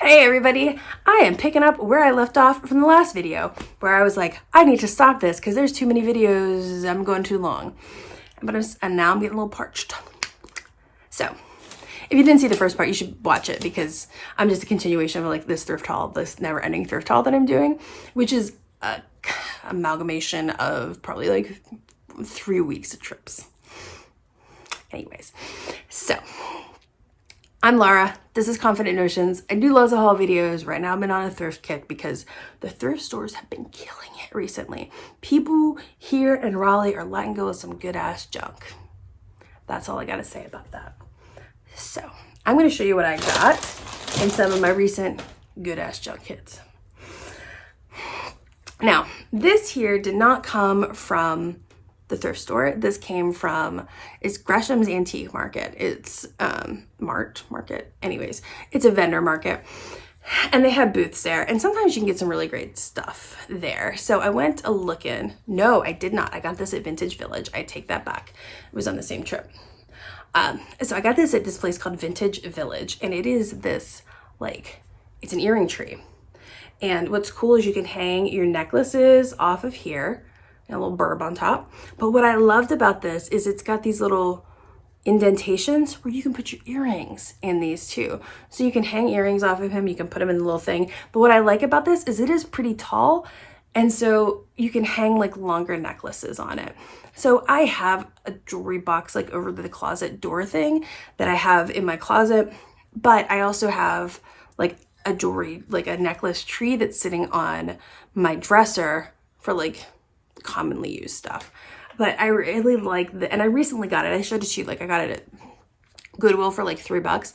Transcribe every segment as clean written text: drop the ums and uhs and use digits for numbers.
Hey everybody, I am picking up where I left off from the last video, where I was like, I need to stop this because there's too many videos, I'm going too long. And now I'm getting a little parched. So, if you didn't see the first part, you should watch it because I'm just a continuation of like this thrift haul, this never-ending thrift haul that I'm doing, which is a amalgamation of probably like 3 weeks of trips. Anyways, so I'm Laura. This is Confident Notions. I do loads of haul videos. Right now I've been on a thrift kick because the thrift stores have been killing it recently. People here in Raleigh are letting go of some good ass junk. That's all I gotta say about that. So I'm gonna show you what I got in some of my recent good ass junk hits. Now, this here did not come from the thrift store. This came from, it's Gresham's Antique Market. It's market. Anyways, it's a vendor market and they have booths there. And sometimes you can get some really great stuff there. So I went a looking. No, I did not. I got this at Vintage Village. I take that back. It was on the same trip. So I got this at this place called Vintage Village, and it is this, like, it's an earring tree. And what's cool is you can hang your necklaces off of here, and a little burb on top. But what I loved about this is it's got these little indentations where you can put your earrings in these too. So you can hang earrings off of him, you can put them in the little thing. But what I like about this is it is pretty tall, and so you can hang like longer necklaces on it. So I have a jewelry box like over the closet door thing that I have in my closet, but I also have like a jewelry, like a necklace tree that's sitting on my dresser for like commonly used stuff. But I really like and I recently got it. I showed it to you, like I got it at Goodwill for like $3.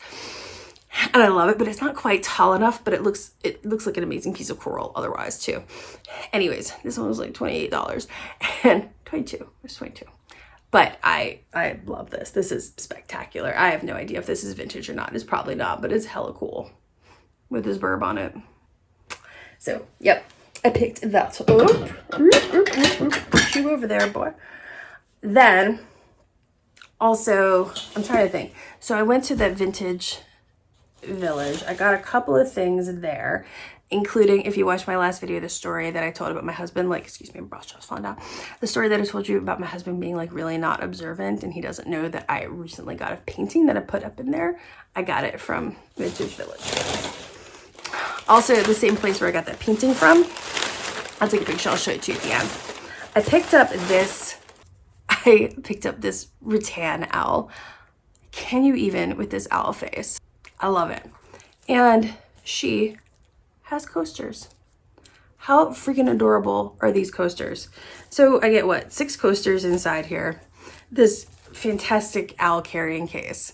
And I love it, but it's not quite tall enough, but it looks like an amazing piece of coral otherwise too. Anyways, this one was like $28 and 22. It was 22. But I love this. This is spectacular. I have no idea if this is vintage or not. It's probably not, but it's hella cool with this burb on it. So, yep. I picked that up. Shoe over there, boy. Then, also, I'm trying to think. So I went to that Vintage Village. I got a couple of things there, including, if you watched my last video, the story that I told about my husband, like, excuse me, my brush just falling down. The story that I told you about my husband being like really not observant, and he doesn't know that I recently got a painting that I put up in there. I got it from Vintage Village. Also, the same place where I got that painting from. I'll take a picture. I'll show it to you at the end. I picked up this rattan owl. Can you even with this owl face? I love it. And she has coasters. How freaking adorable are these coasters? So I get what? 6 coasters inside here. This fantastic owl carrying case.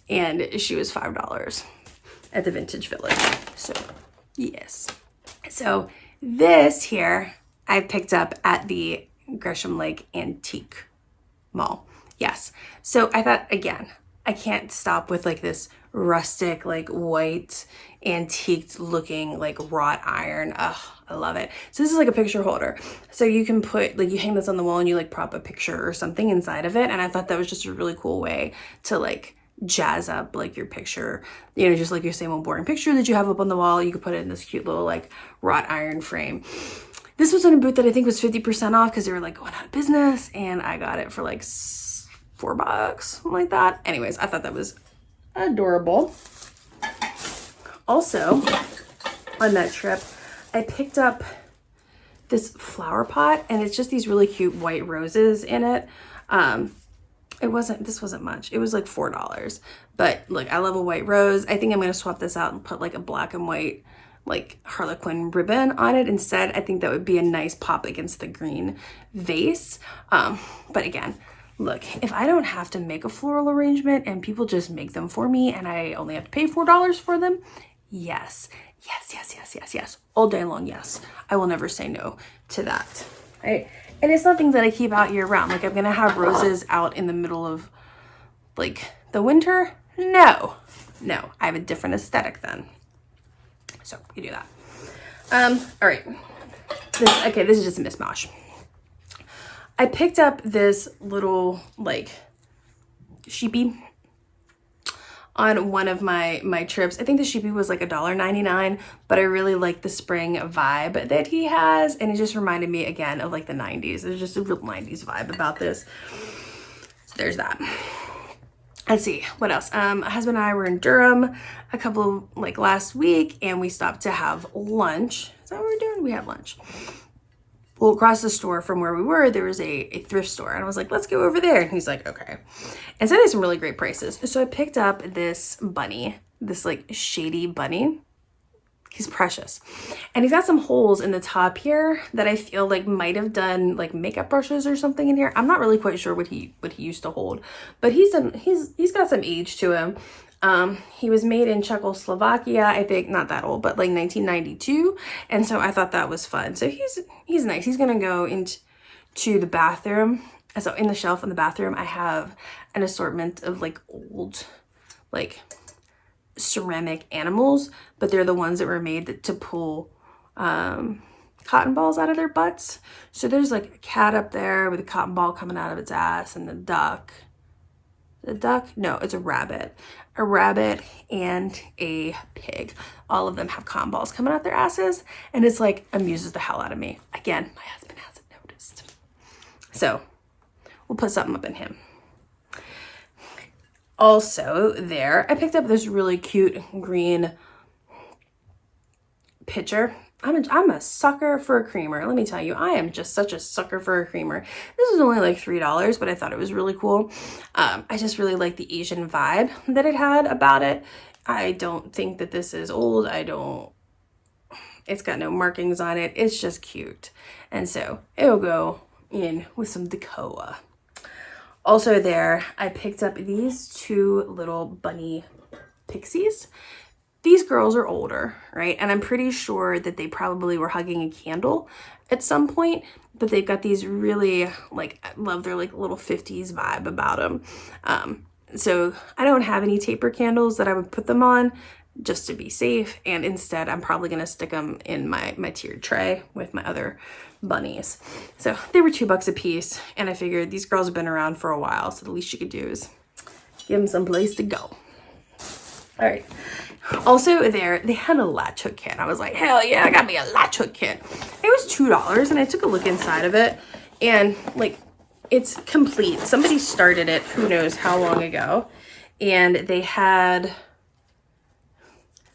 And she was $5 at the Vintage Village. So yes. So this here I picked up at the Gresham Lake Antique Mall. Yes. So I thought, again, I can't stop with like this rustic, like white, antiqued looking, like wrought iron. Ugh, I love it. So this is like a picture holder. So you can put, like you hang this on the wall and you like prop a picture or something inside of it. And I thought that was just a really cool way to like jazz up like your picture, you know, just like your same old boring picture that you have up on the wall. You could put it in this cute little like wrought iron frame. This was in a booth that I think was 50% off because they were like going out of business, and I got it for like $4, something like that. Anyways, I thought that was adorable. Also, on that trip, I picked up this flower pot, and it's just these really cute white roses in it. This wasn't much. It was like $4. But look, I love a white rose. I think I'm going to swap this out and put like a black and white like Harlequin ribbon on it instead. I think that would be a nice pop against the green vase. But again, look, if I don't have to make a floral arrangement and people just make them for me and I only have to pay $4 for them, yes. All day long, yes. I will never say no to that. Right? And it's nothing that I keep out year round. Like I'm gonna have roses out in the middle of like the winter? No, I have a different aesthetic then. So you do that. All right. This is just a mishmash. I picked up this little like sheepy on one of my trips. I think the sheepy was like $1.99, but I really like the spring vibe that he has, and it just reminded me again of like the 90s. There's just a real 90s vibe about this. So there's that. Let's see, what else? My husband and I were in Durham a couple of, like last week, and we stopped to have lunch. Is that what we're doing? We had lunch. Well, across the store from where we were, there was a thrift store. And I was like, let's go over there. And he's like, okay. And so they had some really great prices. So I picked up this bunny, this like shady bunny. He's precious. And he's got some holes in the top here that I feel like might have done like makeup brushes or something in here. I'm not really quite sure what he used to hold. But he's got some age to him. He was made in Czechoslovakia, I think, not that old, but like 1992. And so I thought that was fun. So he's nice. He's going to go into the bathroom. So in the shelf in the bathroom, I have an assortment of like old, like ceramic animals, but they're the ones that were made to pull, cotton balls out of their butts. So there's like a cat up there with a cotton ball coming out of its ass, and the duck. No, it's a rabbit and a pig. All of them have cotton balls coming out their asses, and it's like amuses the hell out of me. Again, my husband hasn't noticed. So we'll put something up in him. Also there, I picked up this really cute green pitcher. I'm a sucker for a creamer. Let me tell you, I am just such a sucker for a creamer. This was only like $3, but I thought it was really cool. I just really like the Asian vibe that it had about it. I don't think that this is old. It's got no markings on it. It's just cute. And so it'll go in with some Decor. Also there, I picked up these two little bunny pixies. These girls are older, right? And I'm pretty sure that they probably were hugging a candle at some point, but they've got these really, like, I love their like little 50s vibe about them. So I don't have any taper candles that I would put them on just to be safe. And instead, I'm probably going to stick them in my tiered tray with my other bunnies. So they were $2 a piece. And I figured these girls have been around for a while, so the least you could do is give them some place to go. All right. Also there, they had a latch hook kit. I was like, hell yeah, I got me a latch hook kit. It was $2, and I took a look inside of it, and like, it's complete. Somebody started it, who knows how long ago, and they had,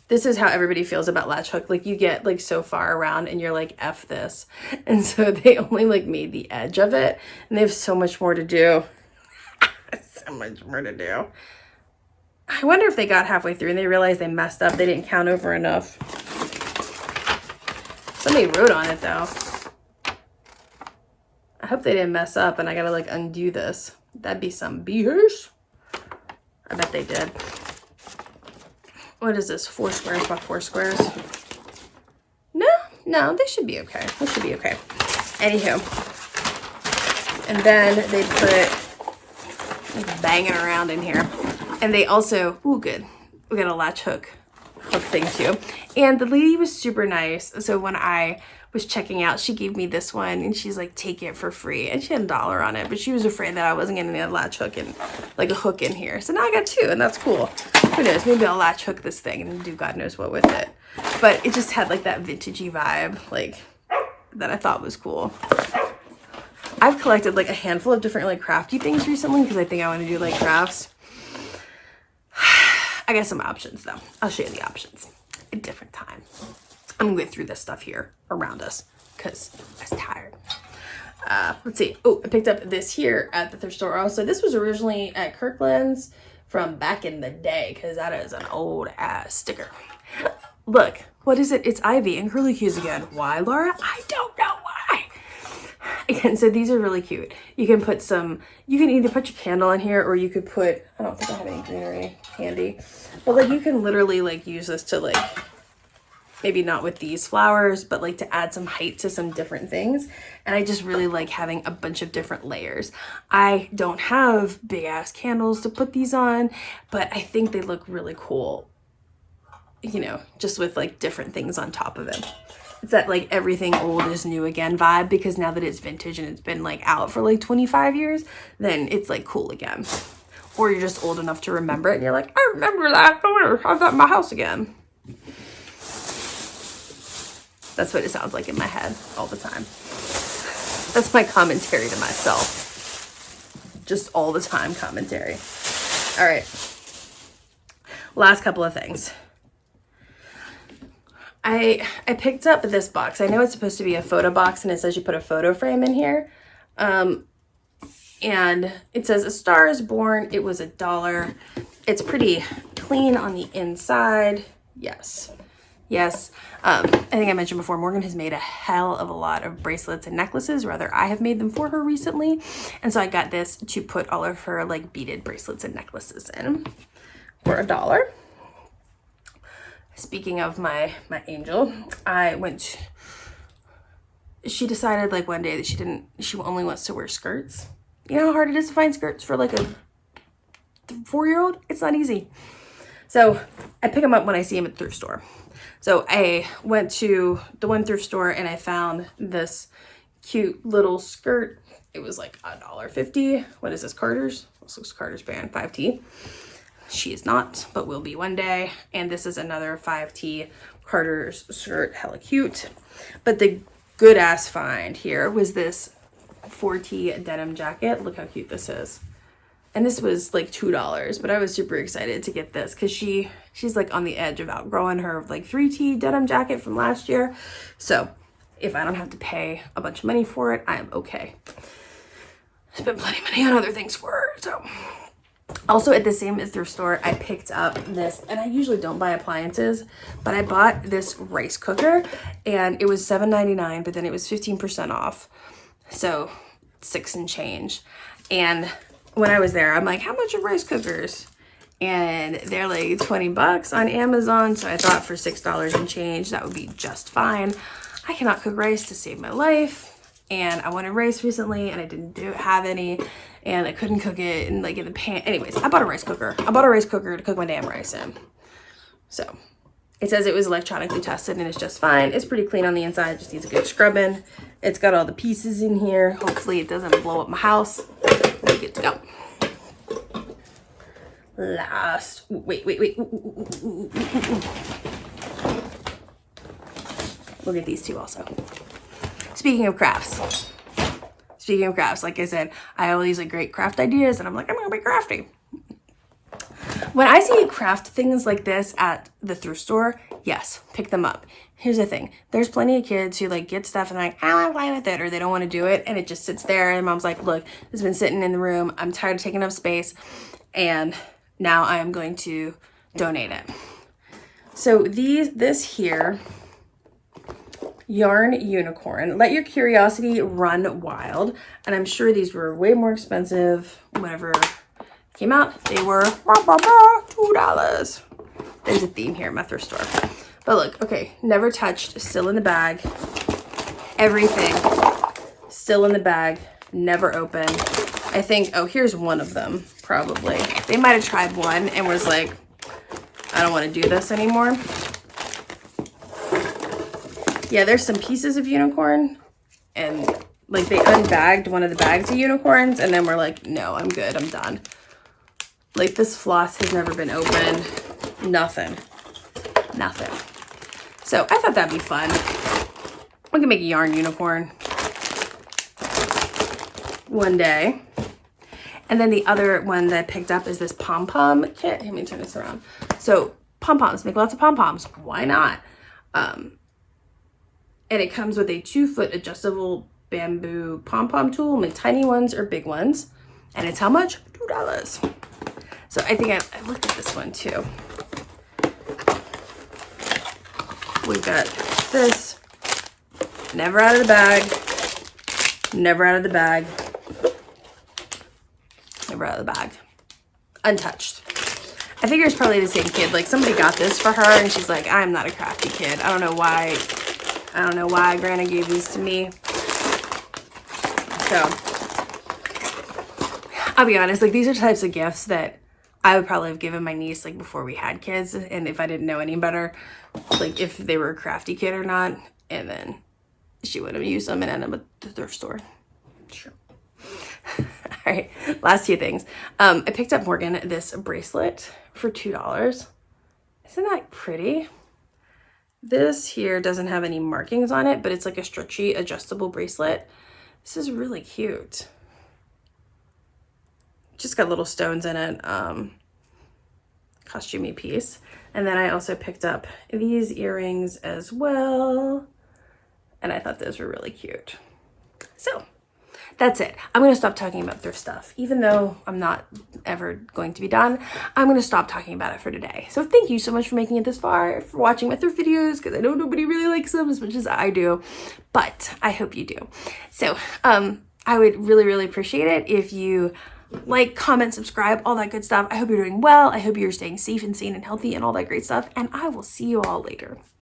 this is how everybody feels about latch hook. Like, you get like so far around and you're like, F this. And so they only like made the edge of it, and they have so much more to do. So much more to do. I wonder if they got halfway through and they realized they messed up. They didn't count over enough. Somebody wrote on it though. I hope they didn't mess up and I gotta like undo this. That'd be some BS. I bet they did. What is this? 4 squares by 4 squares? No, they should be okay. They should be okay. Anywho. And then they put banging around in here. And they also, ooh, good. We got a latch hook thing too. And the lady was super nice. So when I was checking out, she gave me this one and she's like, take it for free. And she had $1 on it, but she was afraid that I wasn't getting a latch hook and like a hook in here. So now I got 2, and that's cool. Who knows? Maybe I'll latch hook this thing and do God knows what with it. But it just had like that vintagey vibe, like that I thought was cool. I've collected like a handful of different like crafty things recently because I think I want to do like crafts. I got some options though. I'll show you the options a different time. I'm gonna go through this stuff here around us because I was tired. Let's see. Oh, I picked up this here at the thrift store also. This was originally at Kirkland's from back in the day because that is an old ass sticker. Look, what is it? It's Ivy and curly cues again. Why, Laura? I don't know why. Again, so these are really cute. You can put some, you can either put your candle in here or you could put, I don't think I have any greenery handy, but like you can literally like use this to like, maybe not with these flowers, but like to add some height to some different things. And I just really like having a bunch of different layers. I don't have big ass candles to put these on, but I think they look really cool, you know, just with like different things on top of it. It's that like everything old is new again vibe, because now that it's vintage and it's been like out for like 25 years, then it's like cool again. or you're just old enough to remember it and you're like, I remember that. I want to have that in my house again. That's what it sounds like in my head all the time. That's my commentary to myself. Just all the time commentary. All right. Last couple of things. I picked up this box. I know it's supposed to be a photo box and it says you put a photo frame in here. And it says A Star is Born. It was $1. It's pretty clean on the inside. Yes. Yes. I think I mentioned before, Morgan has made a hell of a lot of bracelets and necklaces. Rather, I have made them for her recently. And so I got this to put all of her like beaded bracelets and necklaces in for $1. Speaking of my angel, she decided like one day that she only wants to wear skirts. You know how hard it is to find skirts for like a 4-year-old? It's not easy. So I pick them up when I see them at the thrift store. So I went to the one thrift store and I found this cute little skirt. It was like $1.50. What is this, Carter's? This looks Carter's brand, 5T. She is not, but will be one day. And this is another 5T Carter's skirt, hella cute. But the good ass find here was this 4T denim jacket. Look how cute this is. And this was like $2, but I was super excited to get this because she's like on the edge of outgrowing her like 3T denim jacket from last year. So if I don't have to pay a bunch of money for it, I am okay. I spent plenty of money on other things for her. So also at the same thrift store, I picked up this, and I usually don't buy appliances, but I bought this rice cooker and it was $7.99, but then it was 15% off. So $6 and change. And when I was there, I'm like, how much are rice cookers? And they're like $20 on Amazon. So I thought for $6 and change, that would be just fine. I cannot cook rice to save my life. And I wanted rice recently and I didn't have any. And I couldn't cook it in the pan. Anyways, I bought a rice cooker. I bought a rice cooker to cook my damn rice in. So it says it was electronically tested and it's just fine. It's pretty clean on the inside. Just needs a good scrubbing. It's got all the pieces in here. Hopefully it doesn't blow up my house. We're good to go. Wait. We'll get these two also. Speaking of crafts, like I said, I have all these like great craft ideas and I'm like, I'm gonna be crafty. When I see craft things like this at the thrift store, yes, pick them up. Here's the thing. There's plenty of kids who like get stuff and like, I don't want to play with it, or they don't want to do it. And it just sits there and mom's like, look, it's been sitting in the room. I'm tired of taking up space. And now I am going to donate it. So this here, yarn unicorn, let your curiosity run wild. And I'm sure these were way more expensive whenever came out. They were $2. There's a theme here at my thrift store. But look, okay, never touched, still in the bag. Everything still in the bag, never opened. I think, oh, here's one of them, probably. They might have tried one and was like, I don't want to do this anymore. Yeah, there's some pieces of unicorn and like they unbagged one of the bags of unicorns and then we're like, no, I'm good, I'm done. Like this floss has never been opened. Nothing. So I thought that'd be fun. We can make a yarn unicorn one day. And then the other one that I picked up is this pom-pom kit. Let me turn this around. So pom-poms, make lots of pom-poms. Why not? And it comes with a 2-foot adjustable bamboo pom-pom tool. Make tiny ones or big ones. And it's how much? $2. So I think I looked at this one too. We've got this. Never out of the bag. Never out of the bag. Never out of the bag. Untouched. I figure it's probably the same kid. Like somebody got this for her and she's like, I'm not a crafty kid. I don't know why Grandma gave these to me. So I'll be honest, like these are types of gifts that I would probably have given my niece like before we had kids, and if I didn't know any better, like if they were a crafty kid or not, and then she would have used them and ended up at the thrift store. Sure. right, last few things. I picked up Morgan this bracelet for $2. Isn't that pretty? This here doesn't have any markings on it, but it's like a stretchy adjustable bracelet. This is really cute. Just got little stones in it. Costumey piece. And then I also picked up these earrings as well. And I thought those were really cute. So that's it. I'm going to stop talking about thrift stuff. Even though I'm not ever going to be done, I'm going to stop talking about it for today. So thank you so much for making it this far, for watching my thrift videos, because I know nobody really likes them as much as I do, but I hope you do. So I would really, really appreciate it if you like, comment, subscribe, all that good stuff. I hope you're doing well. I hope you're staying safe and sane and healthy and all that great stuff. And I will see you all later.